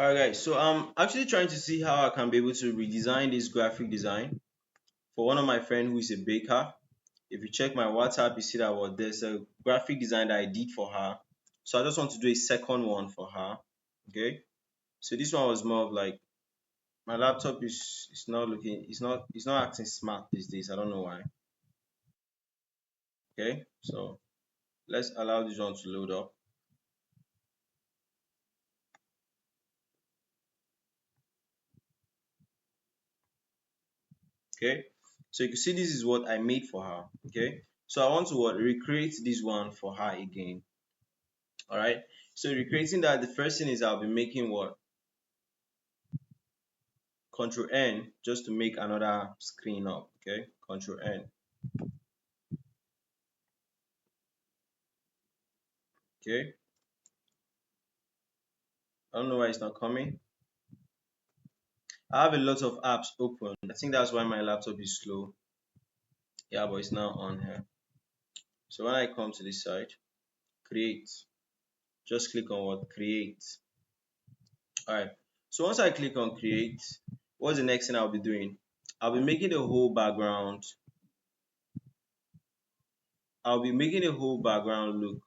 Alright guys, so I'm actually trying to see how I can be able to redesign this graphic design for one of my friend who is a baker. If you check my WhatsApp, you see that there's a graphic design that I did for her. So I just want to do a second one for her. Okay. So this one was more of like my laptop is not looking it's not acting smart these days. I don't know why. Okay, so let's allow this one to load up. Okay, so you can see this is what I made for her. Okay, so I want to recreate this one for her again. All right, so recreating that, the first thing is I'll be making what, control N, just to make another screen up. Okay, control N. Okay, I don't know why it's not coming. I have a lot of apps open. I think that's why my laptop is slow. Yeah, but it's now on here. So when I come to this side, create, just click on what, create. All right, so once I click on create, what's the next thing I'll be doing? I'll be making the whole background. I'll be making the whole background look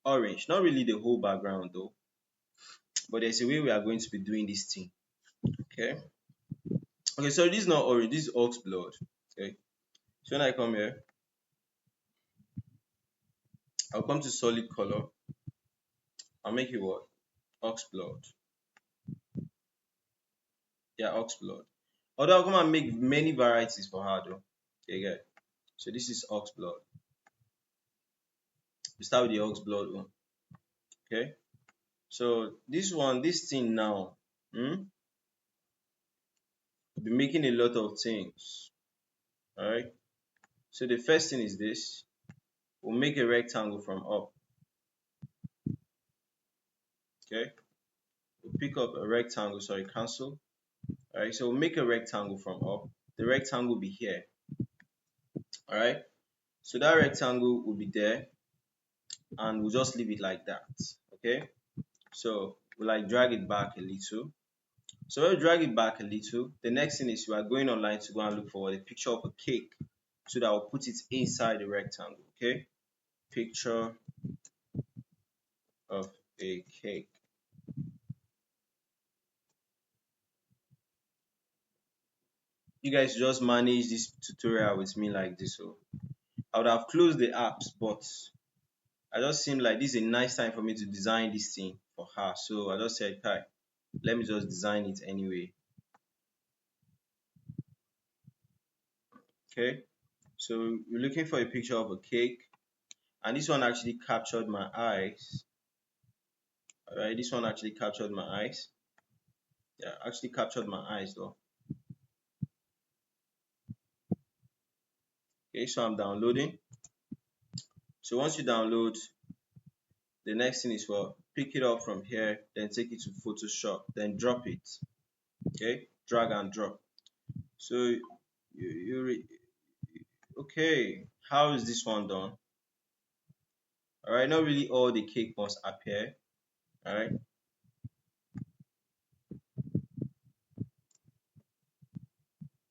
orange. Not really the whole background though, but there's a way we are going to be doing this thing. Okay. Okay, so this is not orange, this is ox blood. Okay. So when I come here, I'll come to solid color. I'll make it what? Ox blood. Yeah, ox blood. Although I'll come and make many varieties for her though. Okay, good. So this is ox blood. We start with the ox blood one. Okay. So this one, this thing now, we'll be making a lot of things. Alright. So the first thing is this. We'll make a rectangle from up. Okay. We'll pick up a rectangle, sorry, cancel. Alright, so we'll make a rectangle from up. The rectangle will be here. Alright. So that rectangle will be there and we'll just leave it like that. Okay. So we'll like drag it back a little. So when we drag it back a little, the next thing is we are going online to go and look for a picture of a cake so that we'll put it inside the rectangle. Okay. Picture of a cake. You guys just manage this tutorial with me like this. So I would have closed the apps, but I just seemed like this is a nice time for me to design this thing for her. So I just said, hi, let me just design it anyway. Okay. So we're looking for a picture of a cake, and this one actually captured my eyes. Alright, this one actually captured my eyes. Yeah, actually captured my eyes though. Okay, so I'm downloading. So once you download, the next thing is for pick it up from here, then take it to Photoshop, then drop it. Okay, drag and drop. So okay, how is this one done? Alright, not really all the cake must appear. Alright,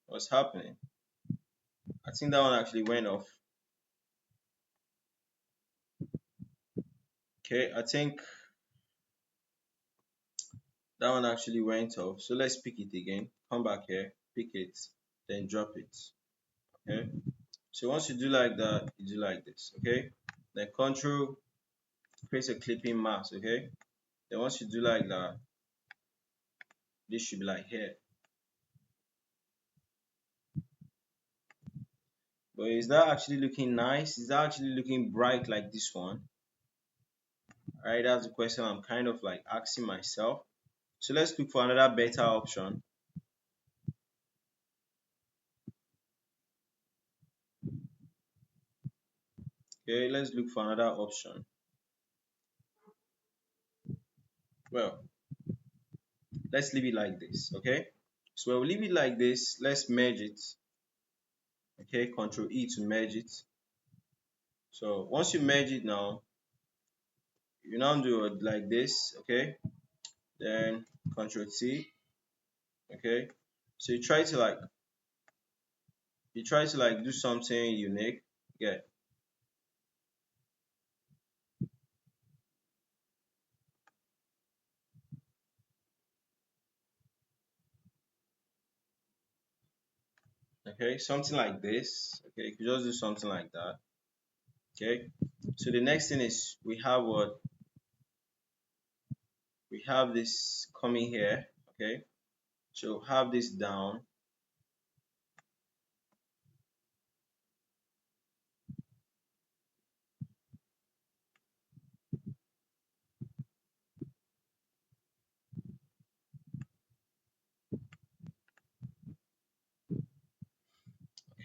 what's happening? I think that one actually went off. Okay, I think that one actually went off. So let's pick it again. Come back here, pick it, then drop it. Okay. So once you do like that, you do like this. Okay. Then control, create a clipping mask. Okay. Then once you do like that, this should be like here. But is that actually looking nice? Is that actually looking bright like this one? Alright, that's the question I'm kind of like asking myself. So let's look for another better option. Okay, let's look for another option. Well, let's leave it like this. Okay, so we'll leave it like this. Let's merge it. Okay, Control E to merge it. So once you merge it now, you now do it like this. Okay, then Control T. Okay, so you try to like do something unique. Yeah. Okay, something like this. Okay, you could just do something like that. Okay, so the next thing is we have this coming here. Okay, so have this down.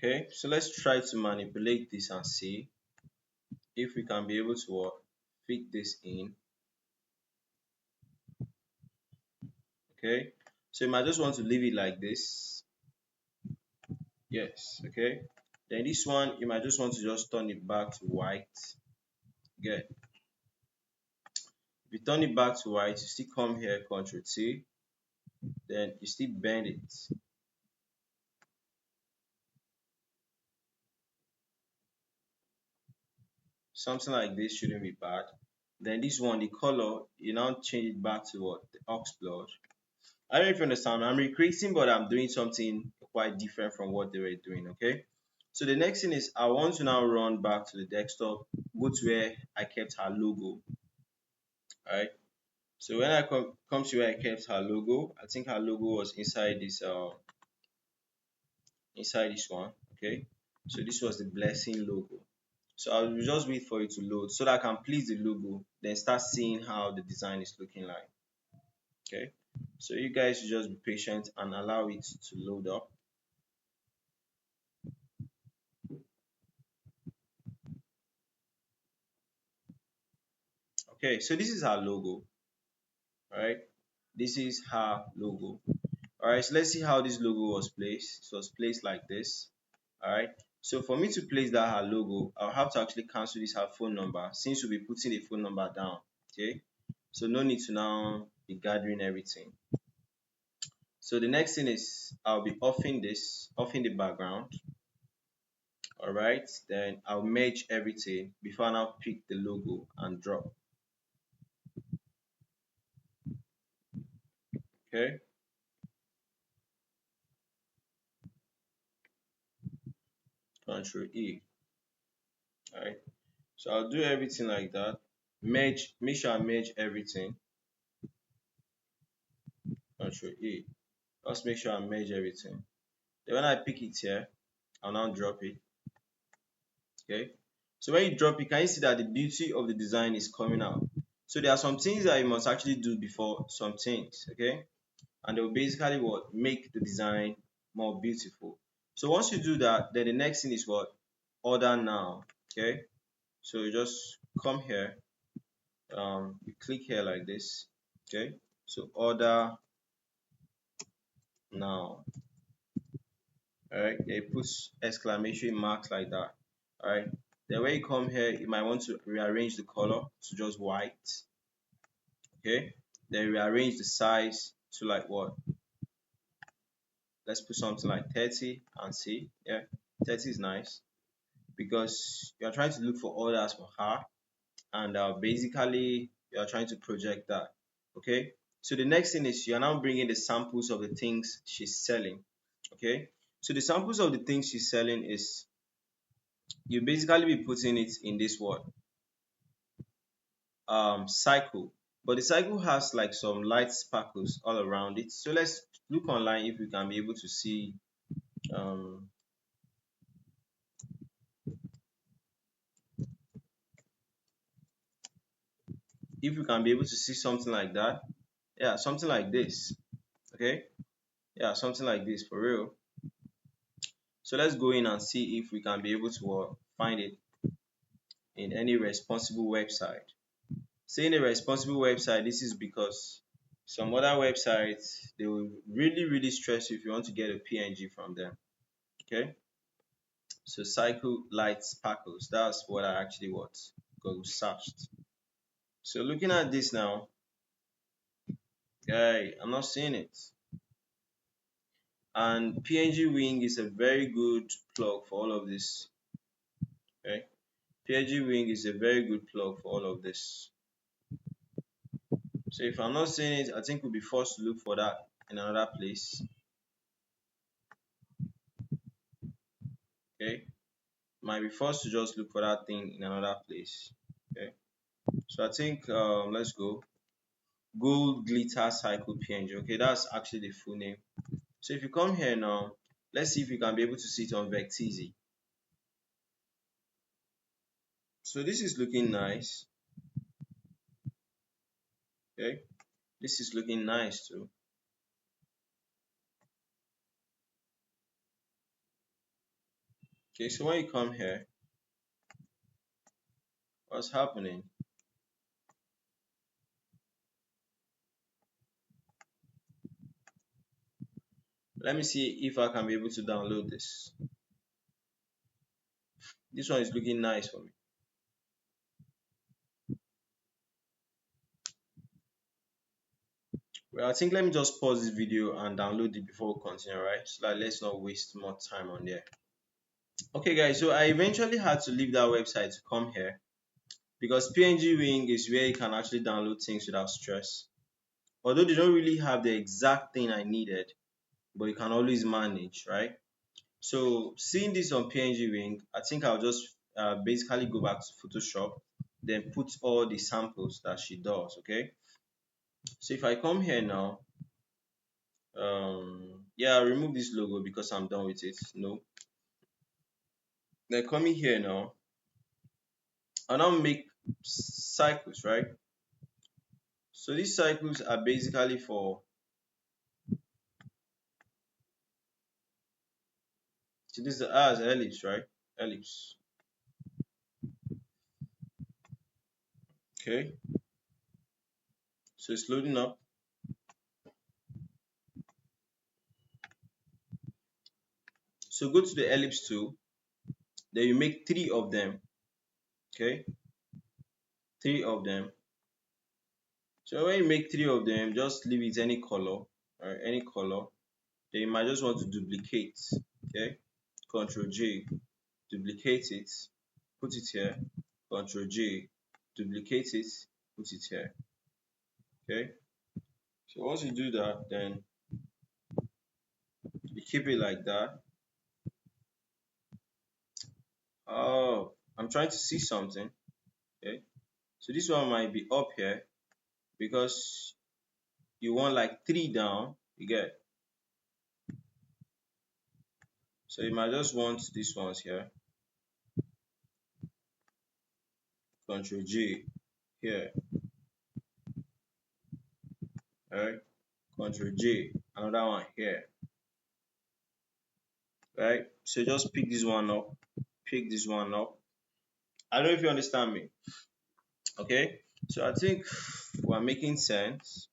Okay, so let's try to manipulate this and see if we can be able to fit this in. Okay, so you might just want to leave it like this. Yes. Okay, then this one you might just want to just turn it back to white. Good. If you turn it back to white, you still come here, Control T, then you still bend it. Something like this shouldn't be bad. Then this one, the color, you now change it back to what? The ox blood. I don't know if you understand. I'm recreating, but I'm doing something quite different from what they were doing, okay? So the next thing is I want to now run back to the desktop, go to where I kept her logo, alright? So when I come to where I kept her logo, I think her logo was inside this one, okay? So this was the blessing logo. So I'll just wait for it to load so that I can place the logo, then start seeing how the design is looking like. Okay. So you guys should just be patient and allow it to load up. Okay, so this is our logo, right? This is her logo. Alright, so let's see how this logo was placed. It was placed like this. Alright. So for me to place that her logo, I'll have to actually cancel this her phone number since we'll be putting the phone number down. Okay. So no need to now be gathering everything. So the next thing is I'll be offing the background. Alright, then I'll merge everything before I now pick the logo and drop. Okay, Control E. Alright, so I'll do everything like that. Make sure I merge everything. Control E. Just make sure I merge everything. Then when I pick it here, I'll now drop it. Okay, so when you drop it, can you see that the beauty of the design is coming out? So there are some things that you must actually do before some things. Okay, and they will basically what make the design more beautiful. So once you do that, then the next thing is what? Order now. Okay, so you just come here, you click here like this. Okay, so order now. All right, it puts exclamation marks like that. All right, then when you come here, you might want to rearrange the color to just white. Okay, then rearrange the size to like what? Let's put something like 30 and see. Yeah, 30 is nice because you're trying to look for orders for her, and basically you're trying to project that. Okay, so the next thing is you're now bringing the samples of the things she's selling. Okay, so the samples of the things she's selling is you basically be putting it in this what cycle, but the cycle has like some light sparkles all around it. So let's look online if we can be able to see um if we can be able to see something like that. Yeah, something like this. Okay, yeah, something like this for real. So let's go in and see if we can be able to find it in any responsible website. Saying a responsible website, this is because some other websites they will really stress you if you want to get a PNG from them. Okay, so cycle light sparkles. That's what I actually Google searched. So looking at this now, Guy, I'm not seeing it. And PNG Wing is a very good plug for all of this. Okay, PNG Wing is a very good plug for all of this. So if I'm not seeing it, I think we'll be forced to look for that in another place. Okay, might be forced to just look for that thing in another place. Okay, so I think let's go gold glitter cycle PNG. Okay, that's actually the full name. So if you come here now, let's see if you can be able to see it on Vecteezy. So this is looking nice. Okay, this is looking nice too. Okay, so when you come here, what's happening? Let me see if I can be able to download this. This one is looking nice for me. Well, I think let me just pause this video and download it before we continue, right? So that let's not waste more time on there. Okay, guys, so I eventually had to leave that website to come here because PNG Wing is where you can actually download things without stress. Although they don't really have the exact thing I needed, but you can always manage, right? So seeing this on PNG Wing, I think I'll just basically go back to Photoshop, then put all the samples that she does, okay? So if I come here now, yeah, I'll remove this logo because I'm done with it. No. Then coming here now, I'll now make cycles, right? So these cycles are basically for, so this is ellipse, right? Ellipse. Okay. So it's loading up. So go to the ellipse tool. Then you make three of them. Okay. Three of them. So when you make three of them, just leave it any color, or any color. Then you might just want to duplicate. Okay. Control J, duplicate it, put it here. Control J, duplicate it, put it here. Okay. So once you do that, then you keep it like that. Oh, I'm trying to see something. Okay. So this one might be up here because you want like three down. You get. So you might just want these ones here. Control J here. Alright. Control J. Another one here. Right. So just pick this one up. Pick this one up. I don't know if you understand me. Okay. So I think we're making sense.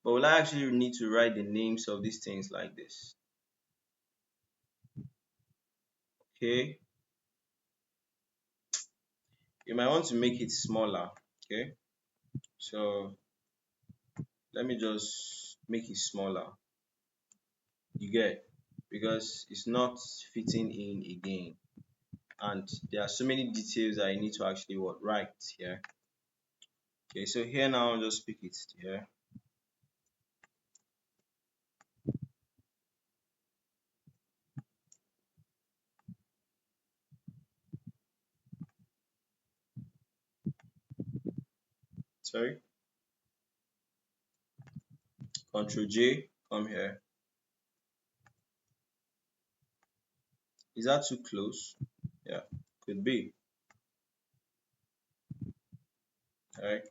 But will I actually need to write the names of these things like this? Okay. You might want to make it smaller. Okay. So let me just make it smaller. You get, because it's not fitting in again, and there are so many details I need to actually write here. Okay, so here now I'll just pick it here. Sorry. Control J, come here. Is that too close? Yeah, could be. Alright.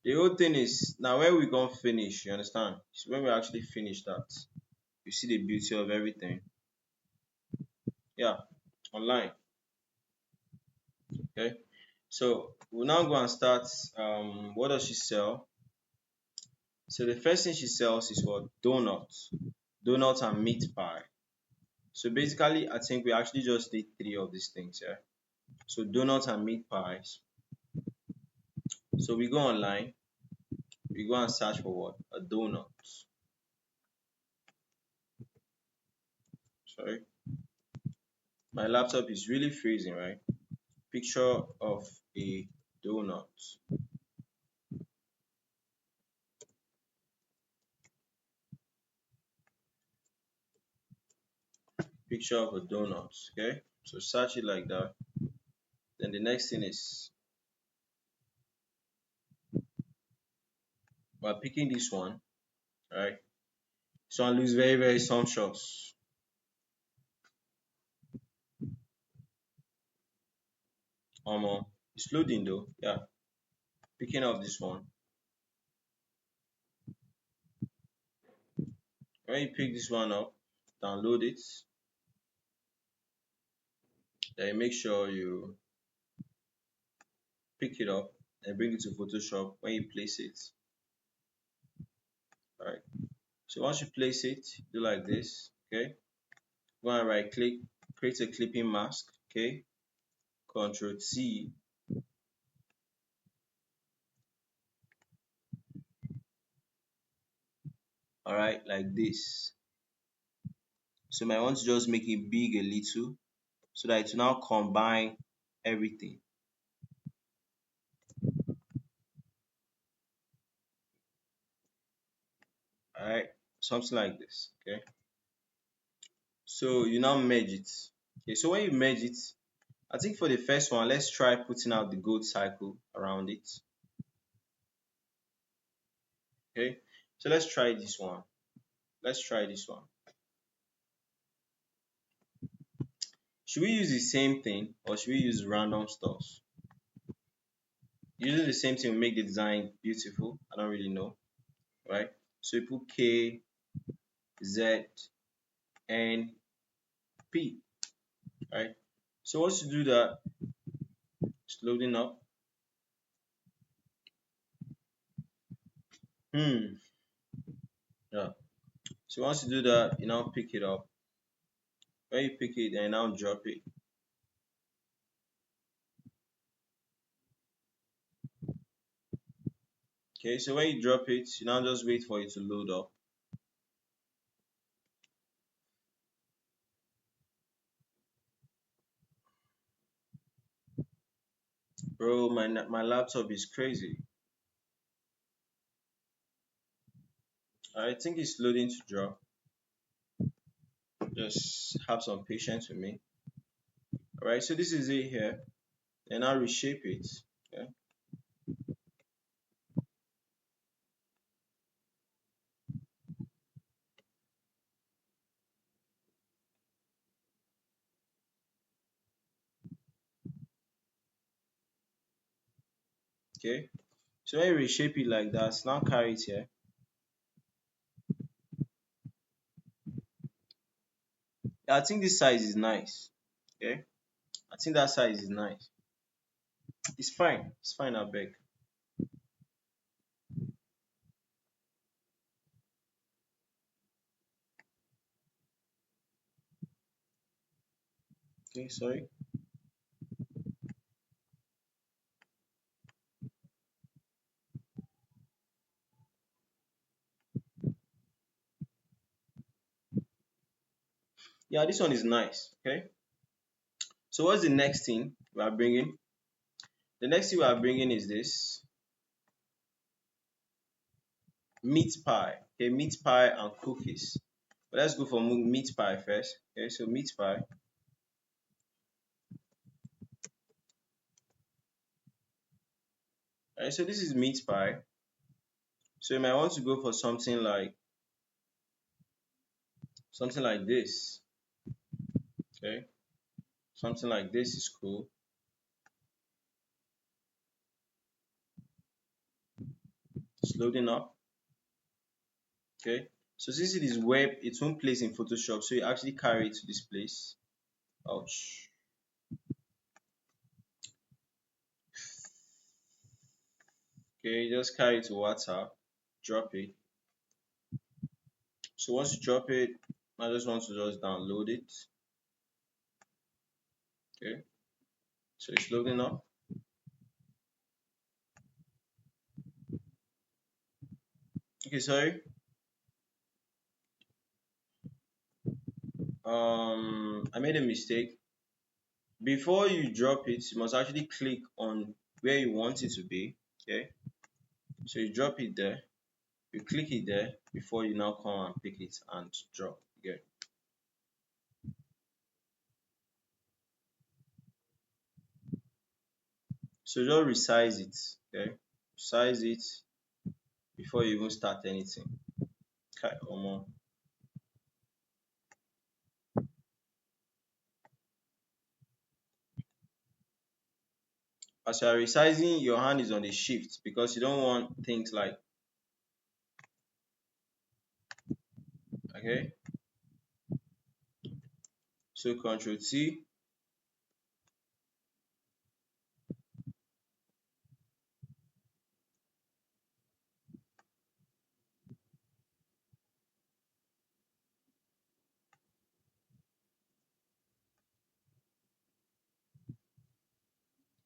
The whole thing is now when we gonna finish, you understand? It's when we actually finish that. You see the beauty of everything. Yeah, online. Okay. So we'll now go and start. What does she sell? So the first thing she sells is what? Donuts. Donuts and meat pie. So basically, I think we actually just need three of these things here. So donuts and meat pies. So we go online. we go and search for what? A donut. Sorry, my laptop is really freezing, right? Picture of a donut. Picture of a donut. Okay, so search it like that. Then the next thing is we're picking this one, right? This one looks very, very sumptuous. It's loading though. Yeah, picking up this one. When you pick this one up, download it. Then you make sure you pick it up and bring it to Photoshop when you place it. Alright. So once you place it, do like this. Okay. Go and right click, create a clipping mask. Okay. Control T. Alright, like this. So you might want to just make it big a little so that it will now combine everything. Alright, something like this. Okay. So you now merge it. Okay, so when you merge it, I think for the first one, let's try putting out the gold cycle around it. Okay, so let's try this one. Let's try this one. Should we use the same thing or should we use random stuffs? Using the same thing will make the design beautiful. I don't really know, right? So you put K, Z, N, P, right? So once you do that, it's loading up. Yeah. So once you do that, you now pick it up. When you pick it and now drop it. Okay, so when you drop it, you now just wait for it to load up. Bro, my laptop is crazy. I think it's loading to drop. Just have some patience with me. Alright, so this is it here. And I'll reshape it. Okay. Okay. So when you reshape it like that, now carry it here. I think this size is nice. Okay. I think that size is nice. It's fine. It's fine, I beg. Okay, sorry. Yeah, this one is nice. Okay. So what's the next thing we are bringing? The next thing we are bringing is this meat pie. Okay, meat pie and cookies. But let's go for meat pie first. Okay, so meat pie. Alright, so this is meat pie. So you might want to go for something like this. Okay, something like this is cool. It's loading up. Okay, so since it is web, it won't place in Photoshop, so you actually carry it to this place. Ouch. Okay, just carry it to WhatsApp, drop it. So once you drop it, I just want to just download it. Okay, so it's loading up. Okay, sorry. I made a mistake. Before you drop it, you must actually click on where you want it to be. Okay, so you drop it there, you click it there before you now come and pick it and drop. Okay, so just resize it. Okay, size it before you even start anything. Okay, omo. As you are resizing, your hand is on the shift because you don't want things like, okay, so Control T.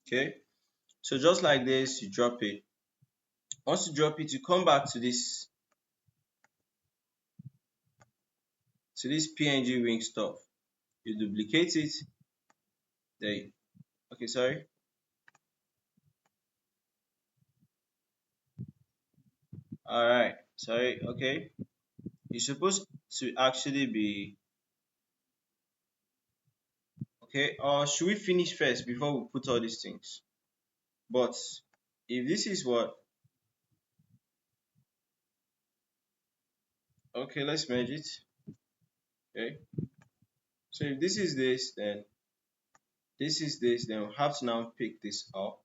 Okay, so just like this, you drop it. Once you drop it, you come back to this PNG wing stuff. You duplicate it. There. Okay, sorry. All right. Sorry. Okay. It's supposed to actually be okay. Or should we finish first before we put all these things? But if this is what, okay, let's merge it. Okay. So if this is this, then this is this, then we have to now pick this up.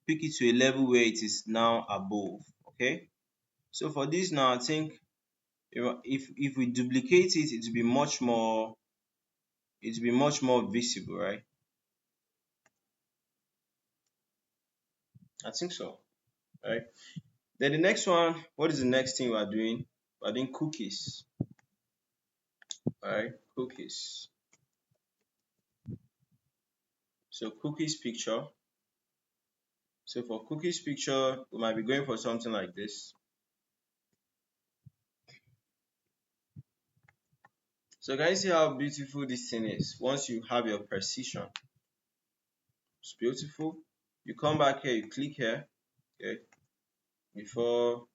Pick it to a level where it is now above. Okay. So for this now, I think if we duplicate it, it will be much more visible, right? I think so, right? Then the next one, what is the next thing we are doing? We are doing cookies, right? Cookies. So cookies picture. So for cookies picture, we might be going for something like this. So can you see how beautiful this thing is? Once you have your precision, it's beautiful. You come back here, you click here, okay? Before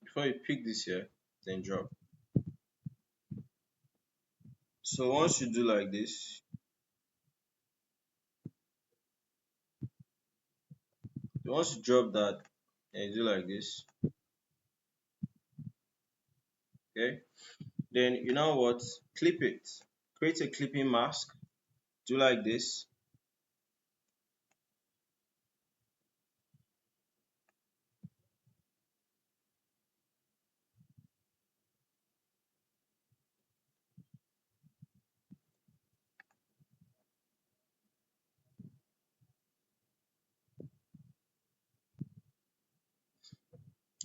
before you pick this here, then drop. So once you do like this, once you drop that, and you do like this, okay? Then you know what? Clip it. Create a clipping mask. Do like this.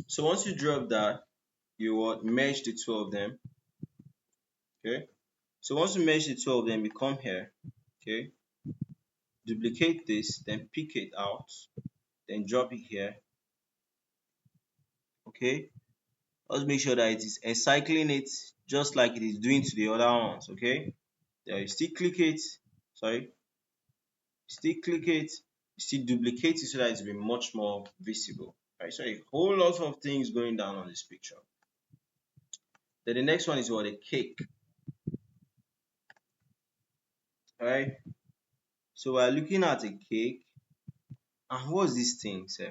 So once you drop that, you will merge the two of them. Okay. So once you merge the two of them, you come here. Okay. Duplicate this, then pick it out, then drop it here. Okay. Let's make sure that it is encircling it just like it is doing to the other ones. Okay. Then you still click it. Sorry. Still click it. You still duplicate it so that it will be much more visible. Right. So a whole lot of things going down on this picture. Then the next one is what, a cake. Alright. So we're looking at a cake. And what's this thing, sir?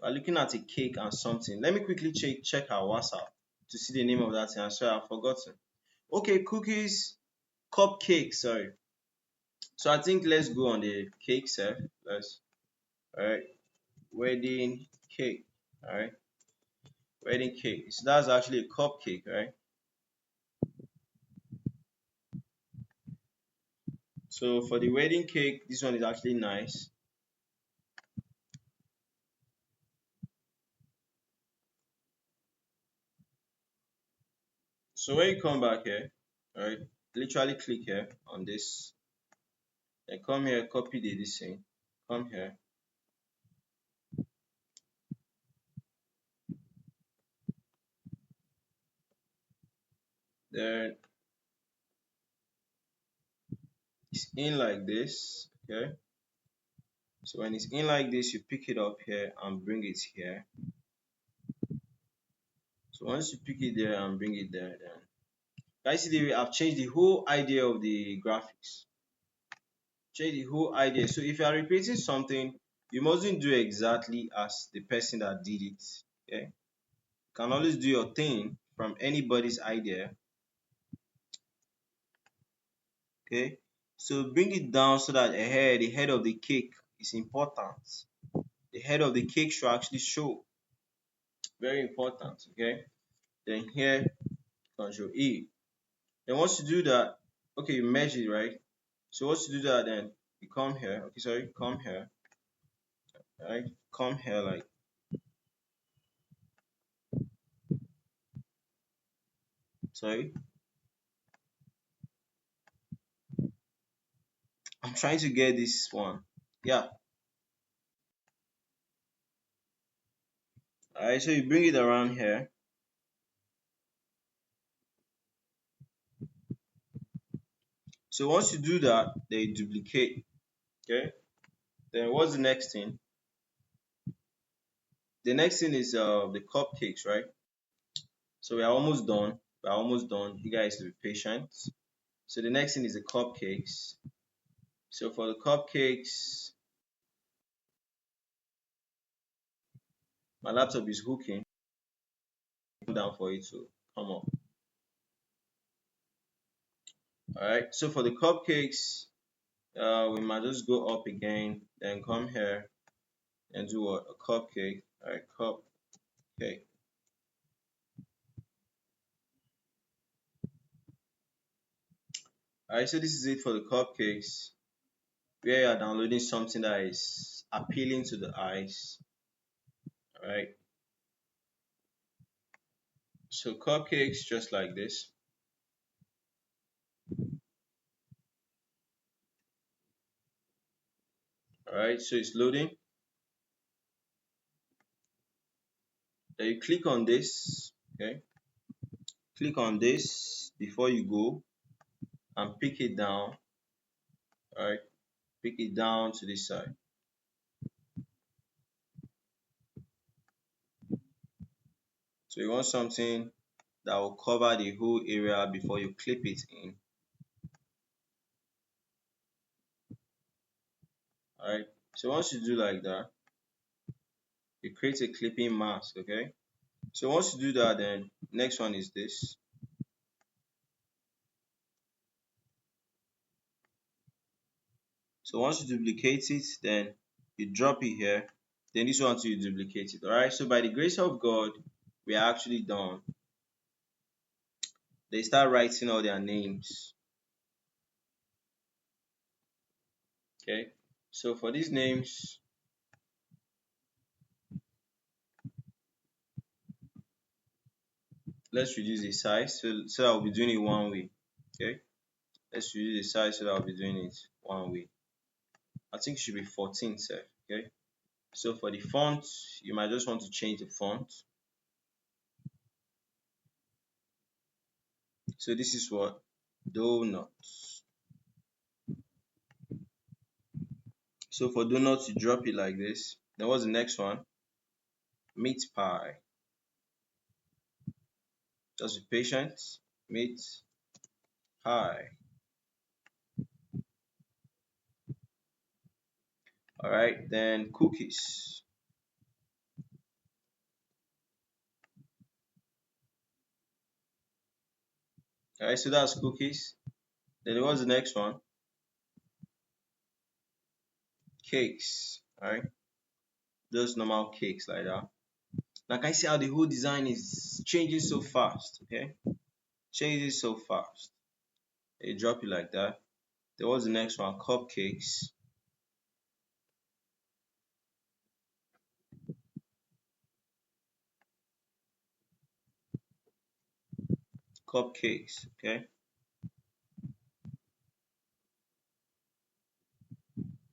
We're looking at a cake and something. Let me quickly check our WhatsApp to see the name of that thing. I'm sorry, I've forgotten. Okay, cookies, cupcake, sorry. So I think let's go on the cake, sir. Alright, wedding cake. Alright, wedding cake. So that's actually a cupcake, right? So for the wedding cake, this one is actually nice. So when you come back here, right, literally click here on this, then come here, copy this thing, come here, then it's in like this, okay. So when it's in like this, you pick it up here and bring it here. So once you pick it there and bring it there, then guys see the way I've changed the whole idea of the graphics. Change the whole idea. So if you are recreating something, you mustn't do exactly as the person that did it. Okay. You can always do your thing from anybody's idea. Okay. So bring it down so that the head of the cake is important. The head of the cake should actually show. Very important. Okay. Then here, Control E. Then once you do that, okay, you merge it, right? So once you do that, then you come here. Okay, sorry, come here. Right? Come here like, sorry. I'm trying to get this one. Yeah. Alright, so you bring it around here. So once you do that, they duplicate. Okay. Then what's the next thing? The next thing is the cupcakes, right? So we are almost done. We're almost done. You guys be patient. So the next thing is the cupcakes. So for the cupcakes, my laptop is hooking down for it to come up. Alright, so for the cupcakes, we might just go up again, then come here and do what? A cupcake. Alright, cupcake. Alright, so this is it for the cupcakes, where you are downloading something that is appealing to the eyes. Alright, so cupcakes just like this. Alright, so it's loading. Then you click on this, okay? Click on this before you go and pick it down. Alright, pick it down to this side. So you want something that will cover the whole area before you clip it in. Alright, so once you do like that, you create a clipping mask, okay? So once you do that, then next one is this. So once you duplicate it, then you drop it here. Then this one too, you duplicate it. Alright, so by the grace of God, we are actually done. They start writing all their names. Okay, so for these names, let's reduce the size so I'll be doing it one way. Okay, let's reduce the size so that I'll be doing it one way. I think it should be 14 set. Okay, so for the font, you might just want to change the font. So this is what? Donuts. So for donuts, you drop it like this. Then what's the next one? Meat pie. Just be patient. Meat pie. Alright, then cookies. Alright, so that's cookies. Then what's the next one? Cakes. Alright, those normal cakes like that. Now can you see how the whole design is changing so fast? Okay, changing so fast. You drop it like that. Then what's the next one? Cupcakes. cupcakes. Okay.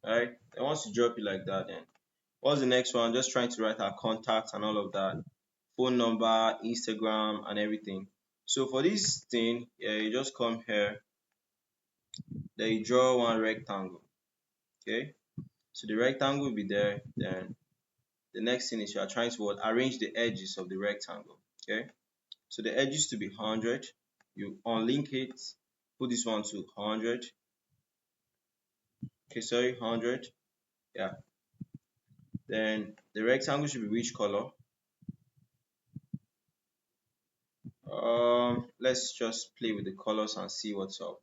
Alright. And once you drop it like that, then what's the next one? Just trying to write our contacts and all of that, phone number, Instagram, and everything. So for this thing, yeah, you just come here, then you draw one rectangle. Okay. So the rectangle will be there. Then the next thing is you are trying to what? Arrange the edges of the rectangle. Okay. So the edges to be 100. You unlink it. Put this one to 100. Okay, sorry, 100. Yeah. Then the rectangle should be which color? Let's just play with the colors and see what's up.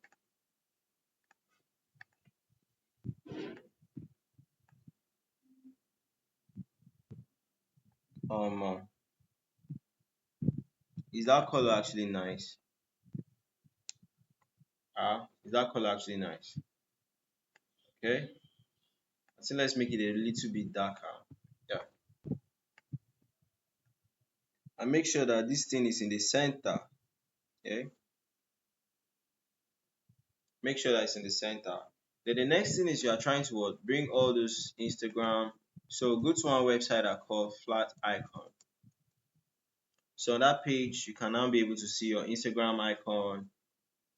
Um, is that color actually nice? Is that color actually nice? Okay. I think let's make it a little bit darker. Yeah. And make sure that this thing is in the center. Okay. Make sure that it's in the center. Then the next thing is you are trying to what? Bring all those Instagram. So go to one website I call Flat Icon. So on that page, you can now be able to see your Instagram icon,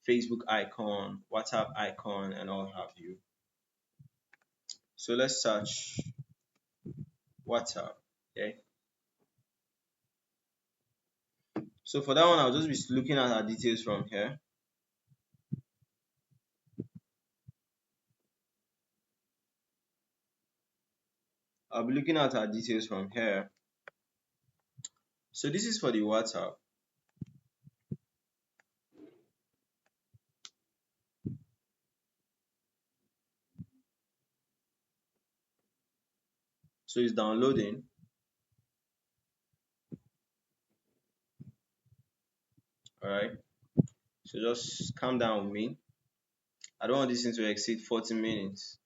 Facebook icon, WhatsApp icon, and all have you. So let's search WhatsApp. Okay. So for that one, I'll just be looking at our details from here. I'll be looking at our details from here. So this is for the WhatsApp. So it's downloading. Alright. So just calm down with me. I don't want this thing to exceed 40 minutes.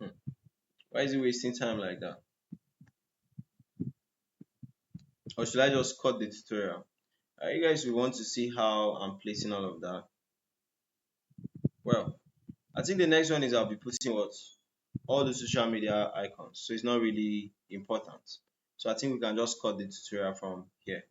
Hmm. Why is it wasting time like that? Or should I just cut the tutorial? You guys will want to see how I'm placing all of that. Well, I think the next one is I'll be putting what? All the social media icons. So it's not really important. So I think we can just cut the tutorial from here.